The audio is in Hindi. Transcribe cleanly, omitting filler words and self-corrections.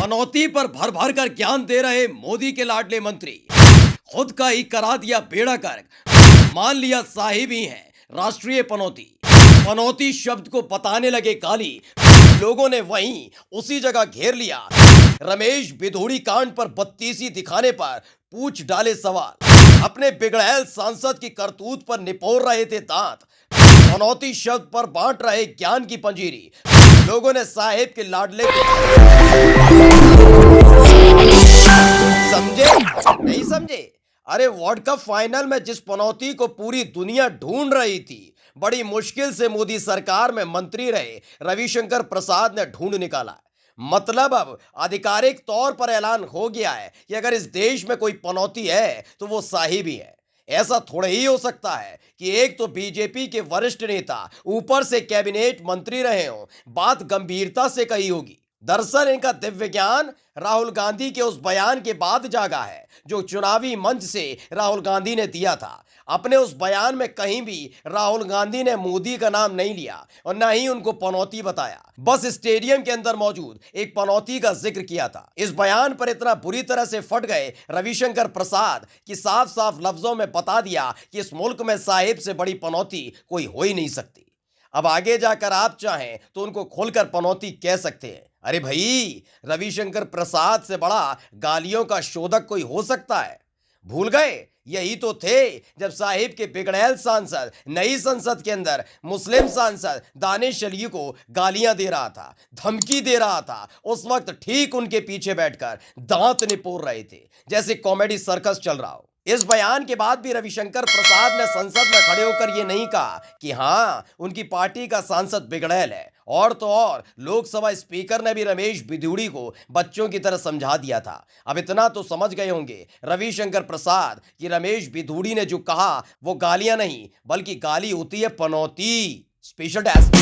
पनौती पर भर भर कर ज्ञान दे रहे मोदी के लाडले मंत्री खुद का ही करा दिया बेड़ा गर्क। मान लिया साहिब ही हैं राष्ट्रीय पनौती। पनौती शब्द को बताने लगे गाली। लोगों ने वहीं उसी जगह घेर लिया। रमेश बिधूड़ी कांड पर बत्तीसी दिखाने पर पूछ डाले सवाल। अपने बिगड़ैल सांसद की करतूत पर निपोर रहे थे दांत। पनौती शब्द पर बांट रहे ज्ञान की पंजीरी। लोगों ने साहेब के लाडले को समझे नहीं समझे। अरे वर्ल्ड कप फाइनल में जिस पनौती को पूरी दुनिया ढूंढ रही थी, बड़ी मुश्किल से मोदी सरकार में मंत्री रहे रविशंकर प्रसाद ने ढूंढ निकाला। मतलब अब आधिकारिक तौर पर ऐलान हो गया है कि अगर इस देश में कोई पनौती है तो वो साहिब ही है। ऐसा थोड़े ही हो सकता है कि एक तो बीजेपी के वरिष्ठ नेता ऊपर से कैबिनेट मंत्री रहे हों, बात गंभीरता से कही होगी। दरअसल इनका दिव्य ज्ञान राहुल गांधी के उस बयान के बाद जागा है जो चुनावी मंच से राहुल गांधी ने दिया था। अपने उस बयान में कहीं भी राहुल गांधी ने मोदी का नाम नहीं लिया और न ही उनको पनौती बताया, बस स्टेडियम के अंदर मौजूद एक पनौती का जिक्र किया था। इस बयान पर इतना बुरी तरह से फट गए रविशंकर प्रसाद कि साफ साफ लफ्जों में बता दिया कि इस मुल्क में साहिब से बड़ी पनौती कोई हो ही नहीं सकती। अब आगे जाकर आप चाहें तो उनको खोलकर पनौती कह सकते हैं। अरे भाई, रविशंकर प्रसाद से बड़ा गालियों का शोधक कोई हो सकता है? भूल गए यही तो थे जब साहिब के बिगड़ैल सांसद नई संसद के अंदर मुस्लिम सांसद दानिश अली को गालियां दे रहा था, धमकी दे रहा था। उस वक्त ठीक उनके पीछे बैठकर दांत निपोर रहे थे जैसे कॉमेडी सर्कस चल रहा हो। इस बयान के बाद भी रविशंकर प्रसाद ने संसद में खड़े होकर यह नहीं कहा कि हां, उनकी पार्टी का सांसद बिगड़ैल है। और तो और लोकसभा स्पीकर ने भी रमेश बिधूड़ी को बच्चों की तरह समझा दिया था। अब इतना तो समझ गए होंगे रविशंकर प्रसाद कि रमेश बिधूड़ी ने जो कहा वो गालियां नहीं बल्कि गाली होती है पनौती। Special desk.